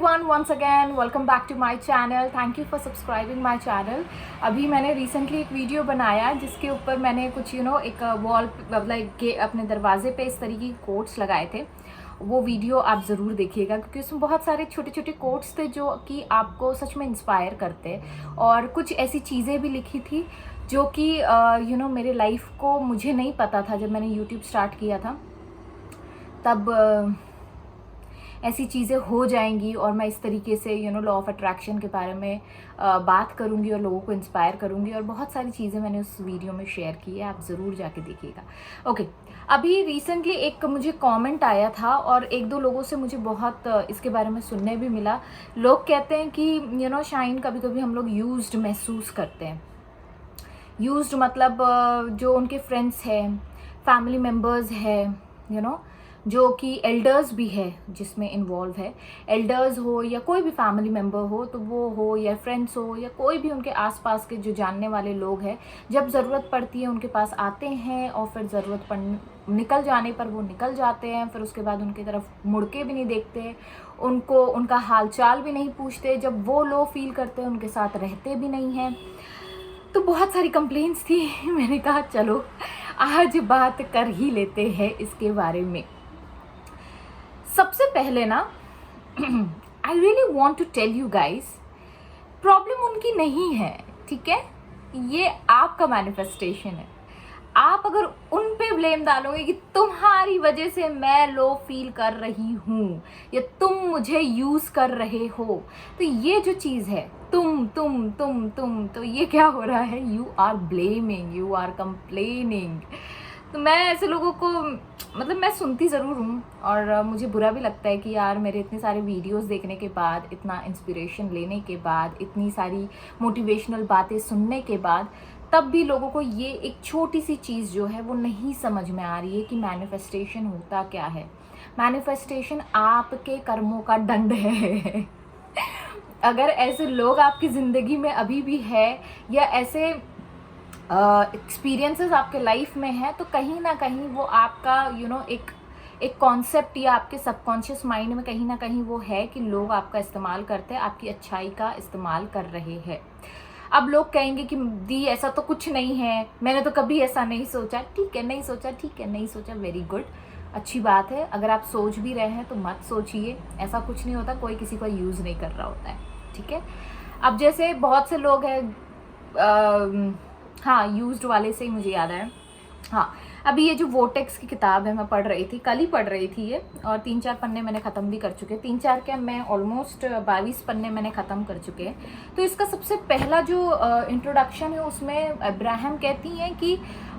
everyone, once again welcome back to my channel. Thank you for subscribing my channel. अभी मैंने recently एक video बनाया जिसके ऊपर मैंने कुछ एक वॉल लाइक अपने दरवाजे पे इस तरीके के कोट्स लगाए थे. वो वीडियो आप ज़रूर देखिएगा क्योंकि उसमें बहुत सारे छोटे छोटे कोट्स थे जो कि आपको सच में इंस्पायर करते, और कुछ ऐसी चीज़ें भी लिखी थी जो कि मेरे लाइफ को मुझे नहीं पता था. जब मैंने यूट्यूब स्टार्ट किया था तब ऐसी चीज़ें हो जाएंगी और मैं इस तरीके से लॉ ऑफ अट्रैक्शन के बारे में बात करूंगी और लोगों को इंस्पायर करूंगी, और बहुत सारी चीज़ें मैंने उस वीडियो में शेयर की है. आप ज़रूर जाके देखिएगा. ओके, अभी रिसेंटली एक मुझे कमेंट आया था और एक दो लोगों से मुझे बहुत इसके बारे में सुनने भी मिला. लोग कहते हैं कि शाइन कभी कभी हम लोग यूज्ड महसूस करते हैं. यूज्ड मतलब जो उनके फ्रेंड्स हैं, फैमिली मेम्बर्स हैं, जो कि एल्डर्स भी है जिसमें इन्वॉल्व है, एल्डर्स हो या कोई भी फैमिली मेम्बर हो, तो वो हो या फ्रेंड्स हो या कोई भी उनके आसपास के जो जानने वाले लोग हैं, जब ज़रूरत पड़ती है उनके पास आते हैं और फिर ज़रूरत निकल जाने पर वो निकल जाते हैं. फिर उसके बाद उनकी तरफ मुड़ के भी नहीं देखते, उनको उनका हाल चाल भी नहीं पूछते. जब वो लो फील करते हैं उनके साथ रहते भी नहीं हैं. तो बहुत सारी कंप्लेंट्स थी. मैंने कहा चलो आज बात कर ही लेते हैं इसके बारे में. सबसे पहले ना I really want to tell you guys, problem उनकी नहीं है, ठीक है. ये आपका मैनिफेस्टेशन है. आप अगर उन पे ब्लेम डालोगे कि तुम्हारी वजह से मैं लो फील कर रही हूँ या तुम मुझे यूज कर रहे हो, तो ये जो चीज़ है तुम, तो ये क्या हो रहा है? You are blaming, you are complaining. तो मैं ऐसे लोगों को मतलब मैं सुनती ज़रूर हूँ और मुझे बुरा भी लगता है कि यार मेरे इतने सारे वीडियोस देखने के बाद, इतना इंस्पिरेशन लेने के बाद, इतनी सारी मोटिवेशनल बातें सुनने के बाद, तब भी लोगों को ये एक छोटी सी चीज़ जो है वो नहीं समझ में आ रही है कि मैनिफेस्टेशन होता क्या है. मैनिफेस्टेशन आपके कर्मों का दंड है. अगर ऐसे लोग आपकी ज़िंदगी में अभी भी है या ऐसे एक्सपीरियंसेस आपके लाइफ में है, तो कहीं ना कहीं वो आपका एक कॉन्सेप्ट या आपके सबकॉन्शियस माइंड में कहीं ना कहीं वो है कि लोग आपका इस्तेमाल करते हैं, आपकी अच्छाई का इस्तेमाल कर रहे हैं. अब लोग कहेंगे कि दी ऐसा तो कुछ नहीं है, मैंने तो कभी ऐसा नहीं सोचा. ठीक है, नहीं सोचा, ठीक है, नहीं सोचा, वेरी गुड, अच्छी बात है. अगर आप सोच भी रहे हैं तो मत सोचिए, ऐसा कुछ नहीं होता. कोई किसी को यूज़ नहीं कर रहा होता है, ठीक है. अब जैसे बहुत से लोग हैं, हाँ, यूज्ड वाले से ही मुझे याद आया. हाँ, अभी ये जो वोटेक्स की किताब है मैं पढ़ रही थी, कल ही पढ़ रही थी ये, और 3-4 पन्ने मैंने ख़त्म भी कर चुके. 3-4 क्या, मैं ऑलमोस्ट 22 पन्ने मैंने ख़त्म कर चुके हैं. तो इसका सबसे पहला जो इंट्रोडक्शन है उसमें अब्राहम कहती हैं कि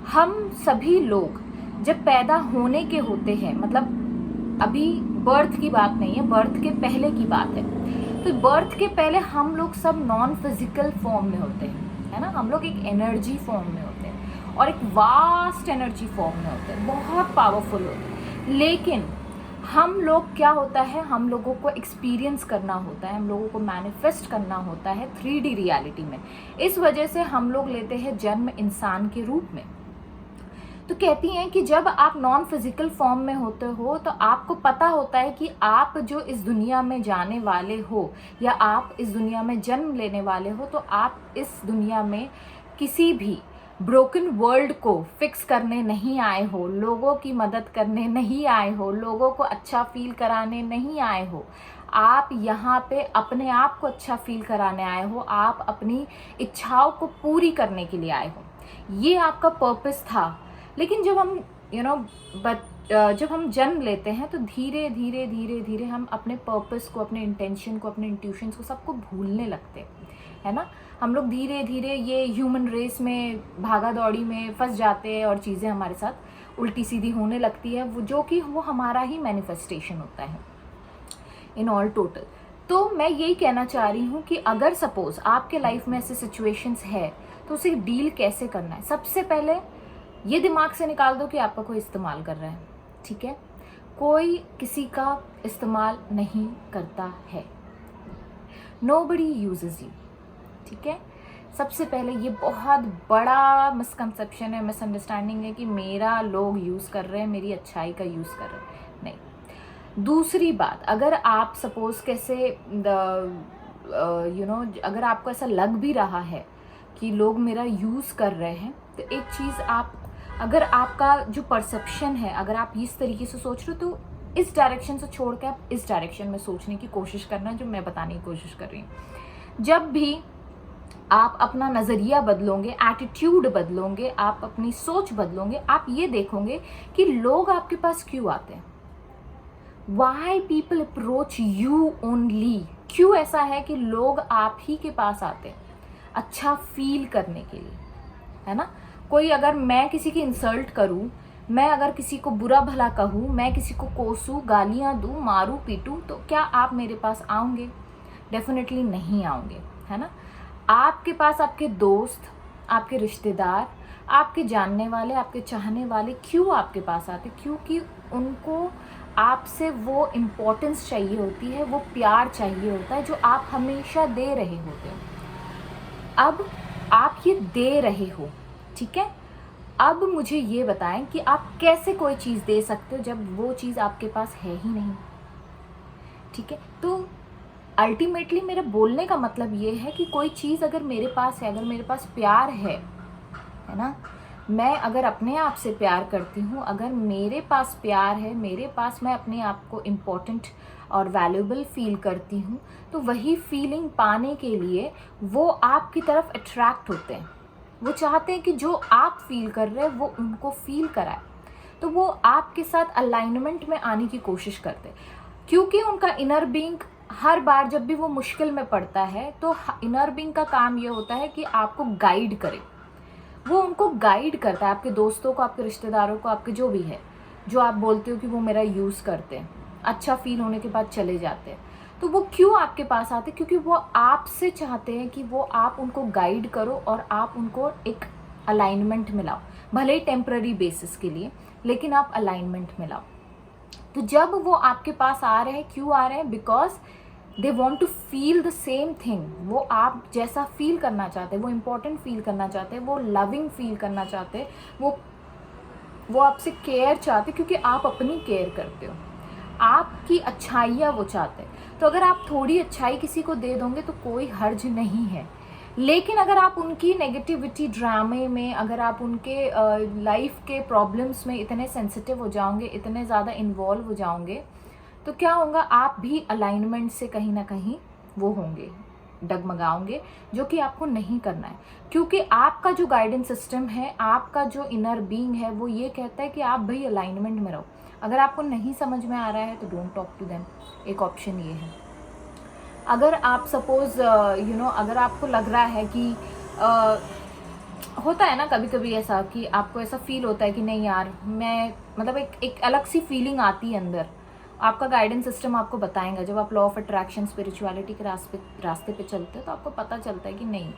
हम सभी लोग जब पैदा होने के होते हैं, मतलब अभी बर्थ की बात नहीं है, बर्थ के पहले की बात है. तो बर्थ के पहले हम लोग सब नॉन फिजिकल फॉर्म में होते हैं, है ना. हम लोग एक एनर्जी फॉर्म में होते हैं और एक वास्ट एनर्जी फॉर्म में होते हैं, बहुत पावरफुल होते हैं. लेकिन हम लोग क्या होता है, हम लोगों को एक्सपीरियंस करना होता है, हम लोगों को मैनिफेस्ट करना होता है 3D रियलिटी में. इस वजह से हम लोग लेते हैं जन्म इंसान के रूप में. तो कहती हैं कि जब आप नॉन फिजिकल फॉर्म में होते हो तो आपको पता होता है कि आप जो इस दुनिया में जाने वाले हो या आप इस दुनिया में जन्म लेने वाले हो, तो आप इस दुनिया में किसी भी ब्रोकन वर्ल्ड को फिक्स करने नहीं आए हो, लोगों की मदद करने नहीं आए हो, लोगों को अच्छा फील कराने नहीं आए हो. आप यहाँ पे अपने आप को अच्छा फील कराने आए हो, आप अपनी इच्छाओं को पूरी करने के लिए आए हो. ये आपका पर्पस था. लेकिन जब हम जब हम जन्म लेते हैं तो धीरे धीरे धीरे धीरे हम अपने पर्पस को, अपने इंटेंशन को, अपने इंट्यूशंस को, सबको भूलने लगते हैं, है ना. हम लोग धीरे धीरे ये ह्यूमन रेस में भागा दौड़ी में फंस जाते हैं और चीज़ें हमारे साथ उल्टी सीधी होने लगती है, वो जो कि वो हमारा ही मैनिफेस्टेशन होता है इन ऑल टोटल. तो मैं यही कहना चाह रही हूँ कि अगर सपोज आपके लाइफ में ऐसे सिचुएशंस है तो उसे डील कैसे करना है. सबसे पहले ये दिमाग से निकाल दो कि आपका कोई इस्तेमाल कर रहा है, ठीक है. कोई किसी का इस्तेमाल नहीं करता है. नोबडी यूजेस यू, ठीक है. सबसे पहले ये बहुत बड़ा मिसकंसेप्शन है, मिसअंडरस्टैंडिंग है कि मेरा लोग यूज़ कर रहे हैं, मेरी अच्छाई का यूज़ कर रहे हैं. नहीं, दूसरी बात, अगर आप सपोज कैसे अगर आपको ऐसा लग भी रहा है कि लोग मेरा यूज़ कर रहे हैं, तो एक चीज़ आप, अगर आपका जो परसेप्शन है, अगर आप इस तरीके से सोच रहे हो, तो इस डायरेक्शन से छोड़ के आप इस डायरेक्शन में सोचने की कोशिश करना, जो मैं बताने की कोशिश कर रही हूँ। जब भी आप अपना नज़रिया बदलोगे, एटीट्यूड बदलोगे, आप अपनी सोच बदलोगे, आप ये देखोगे कि लोग आपके पास क्यों आते हैं। Why people approach you only? क्यों ऐसा है कि लोग आप ही के पास आते हैं अच्छा फील करने के लिए, है ना। कोई, अगर मैं किसी की इंसल्ट करूं, मैं अगर किसी को बुरा भला कहूं, मैं किसी को कोसूं, गालियां दूं, मारूं, पीटूं, तो क्या आप मेरे पास आओगे? डेफिनेटली नहीं आओगे, है ना। आपके पास आपके दोस्त, आपके रिश्तेदार, आपके जानने वाले, आपके चाहने वाले क्यों आपके पास आते? क्योंकि उनको आपसे वो इम्पोर्टेंस चाहिए होती है, वो प्यार चाहिए होता है जो आप हमेशा दे रहे होते हो। अब आप ये दे रहे हो, ठीक है। अब मुझे ये बताएं कि आप कैसे कोई चीज़ दे सकते हो जब वो चीज़ आपके पास है ही नहीं, ठीक है। तो अल्टीमेटली मेरे बोलने का मतलब ये है कि कोई चीज़ अगर मेरे पास है, अगर मेरे पास प्यार है ना, मैं अगर अपने आप से प्यार करती हूँ, अगर मेरे पास प्यार है, मेरे पास, मैं अपने आप को इम्पोर्टेंट और वैल्यूएबल फील करती हूँ, तो वही फीलिंग पाने के लिए वो आपकी तरफ अट्रैक्ट होते हैं। वो चाहते हैं कि जो आप फील कर रहे हैं वो उनको फील कराए, तो वो आपके साथ अलाइनमेंट में आने की कोशिश करते हैं। क्योंकि उनका इनर बीइंग हर बार जब भी वो मुश्किल में पड़ता है, तो इनर बीइंग का काम ये होता है कि आपको गाइड करे। वो उनको गाइड करता है, आपके दोस्तों को, आपके रिश्तेदारों को, आपके जो भी है, जो आप बोलते हो कि वो मेरा यूज़ करते हैं, अच्छा फील होने के बाद चले जाते हैं। तो वो क्यों आपके पास आते? क्योंकि वो आपसे चाहते हैं कि वो आप उनको गाइड करो और आप उनको एक अलाइनमेंट में लाओ, भले ही टेम्पररी बेसिस के लिए, लेकिन आप अलाइनमेंट में लाओ। तो जब वो आपके पास आ रहे हैं, क्यों आ रहे हैं? Because they want to feel the same thing. वो आप जैसा फील करना चाहते हैं, वो इम्पोर्टेंट फील करना चाहते हैं, वो लविंग फील करना चाहते हैं, वो आपसे केयर चाहते हैं, क्योंकि आप अपनी केयर करते हो, आपकी अच्छाइयाँ वो चाहते हैं। तो अगर आप थोड़ी अच्छाई किसी को दे दोगे तो कोई हर्ज नहीं है, लेकिन अगर आप उनकी नेगेटिविटी ड्रामे में, अगर आप उनके लाइफ के प्रॉब्लम्स में इतने सेंसिटिव हो जाओगे, इतने ज़्यादा इन्वॉल्व हो जाओगे, तो क्या होगा? आप भी अलाइनमेंट से कहीं ना कहीं वो होंगे, डगमगाओगे, जो कि आपको नहीं करना है। क्योंकि आपका जो गाइडेंस सिस्टम है, आपका जो इनर बीइंग है, वो ये कहता है कि आप भाई अलाइनमेंट में रहो। अगर आपको नहीं समझ में आ रहा है तो डोंट टॉक टू देम, एक ऑप्शन ये है। अगर आप सपोज अगर आपको लग रहा है कि होता है ना कभी कभी ऐसा कि आपको ऐसा फील होता है कि नहीं यार, मैं मतलब एक अलग सी फीलिंग आती है अंदर, आपका गाइडेंस सिस्टम आपको बताएगा। जब आप लॉ ऑफ अट्रैक्शन, स्पिरिचुअलिटी के रास्ते पे चलते हो, तो आपको पता चलता है कि नहीं,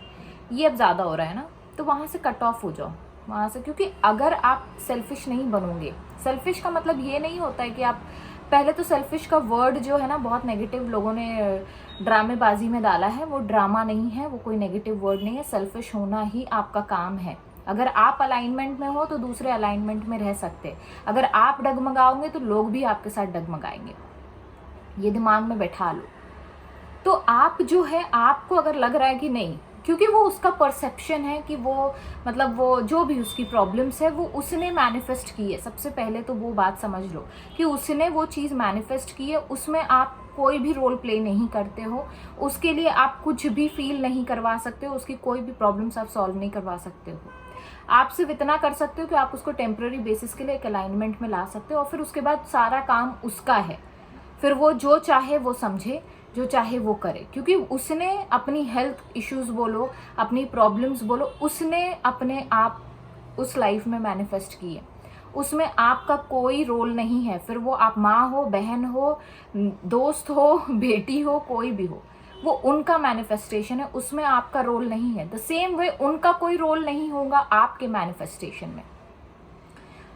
ये अब ज़्यादा हो रहा है ना, तो वहाँ से कट ऑफ हो जाओ वहाँ से। क्योंकि अगर आप सेल्फिश नहीं बनोगे, सेल्फिश का मतलब ये नहीं होता है कि आप, पहले तो सेल्फिश का वर्ड जो है ना बहुत नेगेटिव लोगों ने ड्रामेबाजी में डाला है। वो ड्रामा नहीं है, वो कोई नेगेटिव वर्ड नहीं है। सेल्फिश होना ही आपका काम है। अगर आप अलाइनमेंट में हो तो दूसरे अलाइनमेंट में रह सकते। अगर आप डगमगाओगे तो लोग भी आपके साथ डगमगाएंगे, ये दिमाग में बैठा लो। तो आप जो है, आपको अगर लग रहा है कि नहीं, क्योंकि वो उसका परसेप्शन है कि वो मतलब वो जो भी उसकी प्रॉब्लम्स है वो उसने मैनिफेस्ट की है। सबसे पहले तो वो बात समझ लो कि उसने वो चीज़ मैनिफेस्ट की है, उसमें आप कोई भी रोल प्ले नहीं करते हो, उसके लिए आप कुछ भी फील नहीं करवा सकते हो, उसकी कोई भी प्रॉब्लम्स आप सॉल्व नहीं करवा सकते हो। आप सिर्फ इतना कर सकते हो कि आप उसको टेम्पररी बेसिस के लिए एक अलाइनमेंट में ला सकते हो, और फिर उसके बाद सारा काम उसका है। फिर वो जो चाहे वो समझे, जो चाहे वो करे, क्योंकि उसने अपनी हेल्थ इश्यूज बोलो, अपनी प्रॉब्लम्स बोलो, उसने अपने आप उस लाइफ में मैनिफेस्ट की है। उसमें आपका कोई रोल नहीं है। फिर वो आप माँ हो, बहन हो, दोस्त हो, बेटी हो, कोई भी हो, वो उनका मैनिफेस्टेशन है, उसमें आपका रोल नहीं है। द सेम वे उनका कोई रोल नहीं होगा आपके मैनिफेस्टेशन में।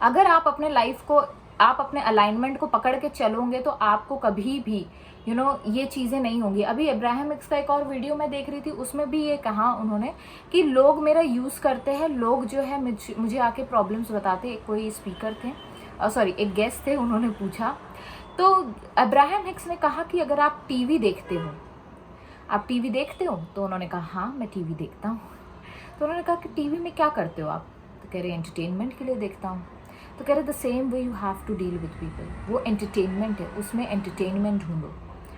अगर आप अपने लाइफ को, आप अपने अलाइनमेंट को पकड़ के चलोगे तो आपको कभी भी ये चीज़ें नहीं होंगी। अभी अब्राहमिक्स का एक और वीडियो मैं देख रही थी, उसमें भी ये कहा उन्होंने कि लोग मेरा यूज़ करते हैं, लोग जो है मुझे आके प्रॉब्लम्स बताते। कोई स्पीकर थे, सॉरी एक गेस्ट थे, उन्होंने पूछा तो अब्राहम हिक्स ने कहा कि अगर आप टीवी देखते हो, आप टीवी देखते हो? तो उन्होंने कहा हाँ मैं टीवी देखता हूँ। तो उन्होंने कहा कि टीवी में क्या करते हो आप? तो कह रहे एंटरटेनमेंट के लिए देखता हूँ। तो कह रहे the same way you have to deal with people. वो एंटरटेनमेंट है, उसमें एंटरटेनमेंट ढूंढो,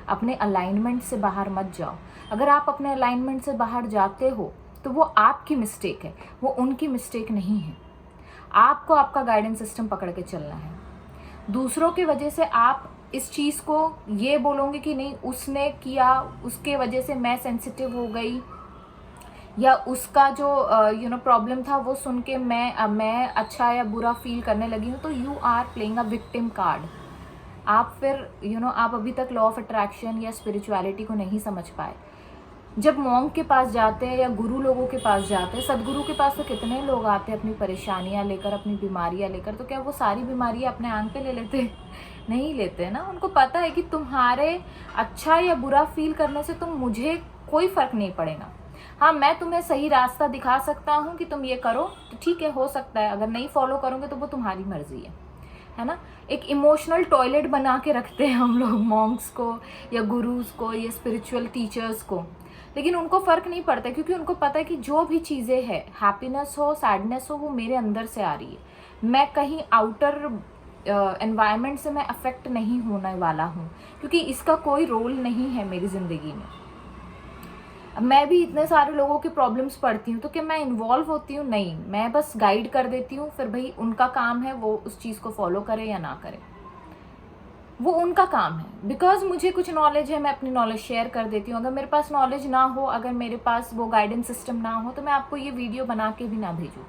अपने अलाइनमेंट से बाहर मत जाओ। अगर आप अपने अलाइनमेंट से बाहर जाते हो तो वो आपकी मिस्टेक है, वो उनकी मिस्टेक नहीं है। आपको आपका गाइडेंस सिस्टम पकड़ के चलना है। दूसरों की वजह से आप इस चीज़ को ये बोलोगे कि नहीं उसने किया, उसके वजह से मैं सेंसिटिव हो गई, या उसका जो प्रॉब्लम था वो सुन के मैं अच्छा या बुरा फील करने लगी हूँ, तो you are playing a victim card. आप फिर आप अभी तक लॉ ऑफ अट्रैक्शन या स्पिरिचुअलिटी को नहीं समझ पाए। जब मॉन्क के पास जाते हैं या गुरु लोगों के पास जाते हैं, सदगुरु के पास तो कितने लोग आते हैं अपनी परेशानियां लेकर, अपनी बीमारियां लेकर, तो क्या वो सारी बीमारियां अपने आंख पे ले लेते? नहीं लेते ना। उनको पता है कि तुम्हारे अच्छा या बुरा फील करने से मुझे कोई फर्क नहीं पड़ेगा। हाँ, मैं तुम्हें सही रास्ता दिखा सकता हूँ कि तुम ये करो, तो ठीक है, हो सकता है। अगर नहीं फॉलो करोगे तो वो तुम्हारी मर्जी है ना। एक इमोशनल टॉयलेट बना के रखते हैं हम लोग मॉन्क्स को या गुरुज को या स्पिरिचुअल टीचर्स को, लेकिन उनको फ़र्क नहीं पड़ता, क्योंकि उनको पता है कि जो भी चीज़ें हैं, हैप्पीनेस हो, सैडनेस हो, वो मेरे अंदर से आ रही है। मैं कहीं आउटर एनवायरनमेंट से मैं अफेक्ट नहीं होने वाला हूँ, क्योंकि इसका कोई रोल नहीं है मेरी ज़िंदगी में। मैं भी इतने सारे लोगों की प्रॉब्लम्स पढ़ती हूँ, तो क्या मैं इन्वॉल्व होती हूँ? नहीं, मैं बस गाइड कर देती हूँ। फिर भाई उनका काम है वो उस चीज़ को फॉलो करे या ना करे, वो उनका काम है। बिकॉज मुझे कुछ नॉलेज है, मैं अपनी नॉलेज शेयर कर देती हूँ। अगर मेरे पास नॉलेज ना हो, अगर मेरे पास वो गाइडेंस सिस्टम ना हो, तो मैं आपको ये वीडियो बना के भी ना भेजूँ।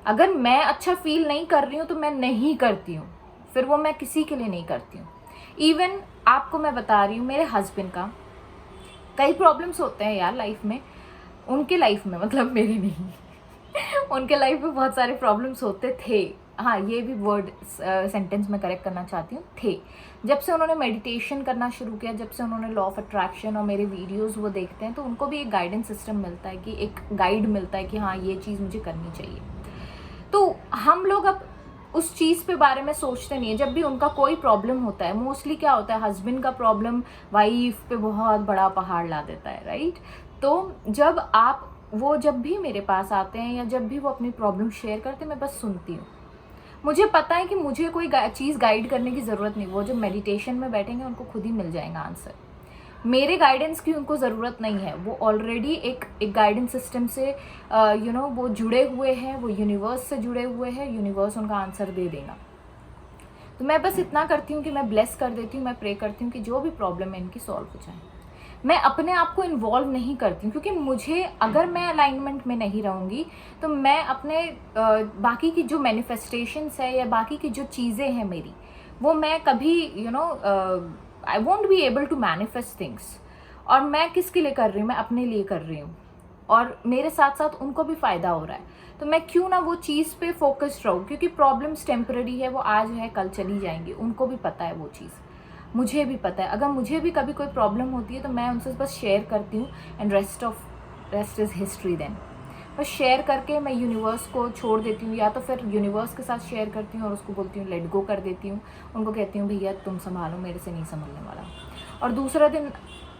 अगर मैं अच्छा फील नहीं कर रही हूँ तो मैं नहीं करती हूँ, फिर वो मैं किसी के लिए नहीं करती हूँ। इवन आपको मैं बता रही हूँ, मेरे हस्बैंड का कई प्रॉब्लम्स होते हैं यार लाइफ में, उनके लाइफ में, मतलब मेरी नहीं उनके लाइफ में बहुत सारे प्रॉब्लम्स होते थे। हाँ, ये भी वर्ड सेंटेंस में करेक्ट करना चाहती हूँ, थे। जब से उन्होंने मेडिटेशन करना शुरू किया, जब से उन्होंने लॉ ऑफ अट्रैक्शन और मेरे वीडियोस वो देखते हैं, तो उनको भी एक गाइडेंस सिस्टम मिलता है, कि एक गाइड मिलता है कि हाँ ये चीज़ मुझे करनी चाहिए। तो हम लोग अब उस चीज़ पे बारे में सोचते नहीं है। जब भी उनका कोई प्रॉब्लम होता है, मोस्टली क्या होता है, हस्बैंड का प्रॉब्लम वाइफ पे बहुत बड़ा पहाड़ ला देता है, राइट। तो जब भी मेरे पास आते हैं या जब भी वो अपनी प्रॉब्लम शेयर करते हैं, मैं बस सुनती हूँ। मुझे पता है कि मुझे कोई चीज़ गाइड करने की ज़रूरत नहीं। वो जब मेडिटेशन में बैठेंगे उनको खुद ही मिल जाएगा आंसर। मेरे गाइडेंस की उनको ज़रूरत नहीं है। वो ऑलरेडी एक गाइडेंस सिस्टम से वो जुड़े हुए हैं, वो यूनिवर्स से जुड़े हुए हैं। यूनिवर्स उनका आंसर दे देगा। तो मैं बस इतना करती हूँ कि मैं ब्लेस कर देती हूँ, मैं प्रे करती हूँ कि जो भी प्रॉब्लम है इनकी सॉल्व हो जाए। मैं अपने आप को इन्वॉल्व नहीं करती हूँ, क्योंकि मुझे, अगर मैं अलाइनमेंट में नहीं रहूँगी तो मैं अपने बाकी की जो मैनिफेस्टेशंस है या बाकी की जो चीज़ें हैं मेरी, वो मैं कभी I won't be able to manifest things. और मैं किसके लिए कर रही हूँ? मैं अपने लिए कर रही हूँ, और मेरे साथ साथ उनको भी फ़ायदा हो रहा है। तो मैं क्यों ना वो चीज़ पे फोकस्ड रहूँ, क्योंकि प्रॉब्लम्स टेम्पररी है, वो आज है कल चली जाएंगी। उनको भी पता है वो चीज़, मुझे भी पता है। अगर मुझे भी कभी कोई प्रॉब्लम होती है तो मैं उनसे बस शेयर करती हूँ, and rest is history then. बस शेयर करके मैं यूनिवर्स को छोड़ देती हूँ, या तो फिर यूनिवर्स के साथ शेयर करती हूँ और उसको बोलती हूँ लेट गो कर देती हूँ। उनको कहती हूँ भैया तुम संभालो, मेरे से नहीं संभलने वाला। और दूसरा दिन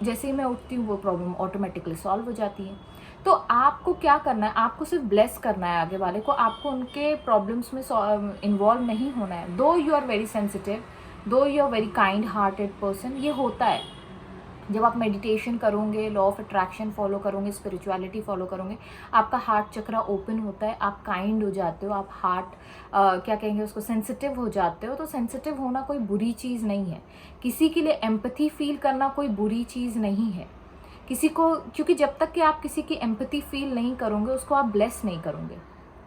जैसे ही मैं उठती हूँ वो प्रॉब्लम ऑटोमेटिकली सॉल्व हो जाती है। तो आपको क्या करना है? आपको सिर्फ ब्लेस करना है आगे वाले को। आपको उनके प्रॉब्लम्स में इन्वॉल्व नहीं होना है। Though you are very sensitive, though you are very kind hearted person. ये होता है जब आप मेडिटेशन करोगे, लॉ ऑफ अट्रैक्शन फॉलो करोगे, स्पिरिचुअलिटी फॉलो करोगे, आपका हार्ट चक्रा ओपन होता है, आप काइंड हो जाते हो, आप क्या कहेंगे उसको, सेंसिटिव हो जाते हो। तो सेंसिटिव होना कोई बुरी चीज़ नहीं है। किसी के लिए एम्पैथी फील करना कोई बुरी चीज़ नहीं है किसी को, क्योंकि जब तक कि आप किसी की एम्पैथी फील नहीं करोगे उसको आप ब्लेस नहीं करोगे,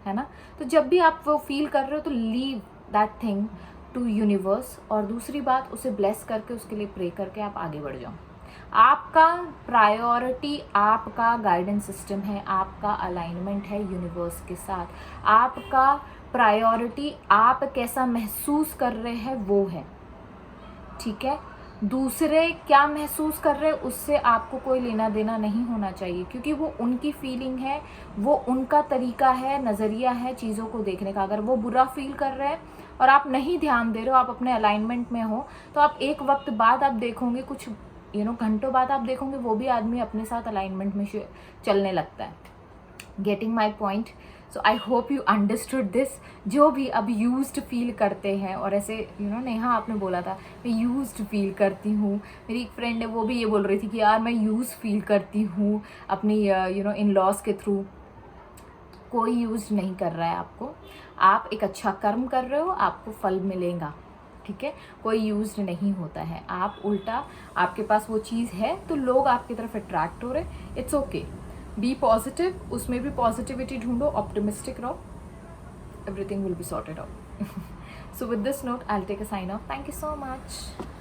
है ना। तो जब भी आप वो फील कर रहे हो तो leave that thing to universe, और दूसरी बात, उसे ब्लेस करके उसके लिए प्रे करके आप आगे बढ़ जाओ। आपका प्रायोरिटी आपका गाइडेंस सिस्टम है, आपका अलाइनमेंट है यूनिवर्स के साथ। आपका प्रायोरिटी आप कैसा महसूस कर रहे हैं वो है, ठीक है। दूसरे क्या महसूस कर रहे हैं उससे आपको कोई लेना देना नहीं होना चाहिए, क्योंकि वो उनकी फीलिंग है, वो उनका तरीका है, नज़रिया है चीज़ों को देखने का। अगर वो बुरा फील कर रहे हैं और आप नहीं ध्यान दे रहे हो, आप अपने अलाइनमेंट में हो, तो आप एक वक्त बाद आप देखोगे, कुछ घंटों बाद आप देखोगे वो भी आदमी अपने साथ अलाइनमेंट में चलने लगता है। Getting my point? So I hope you understood this. जो भी अब यूज्ड फील करते हैं, और ऐसे नेहा आपने बोला था मैं यूज्ड फील करती हूँ, मेरी एक फ्रेंड है वो भी ये बोल रही थी कि यार मैं यूज फील करती हूँ अपनी इन लॉज के थ्रू। कोई यूज नहीं कर रहा है आपको, आप एक अच्छा कर्म कर रहे हो, आपको फल मिलेगा, ठीक है। कोई यूज नहीं होता है, आप उल्टा आपके पास वो चीज़ है तो लोग आपकी तरफ अट्रैक्ट हो रहे, इट्स ओके। बी पॉजिटिव, उसमें भी पॉजिटिविटी ढूंढो, ऑप्टिमिस्टिक रहो, everything will be sorted out. So with this note I will take a sign off. Thank you so much.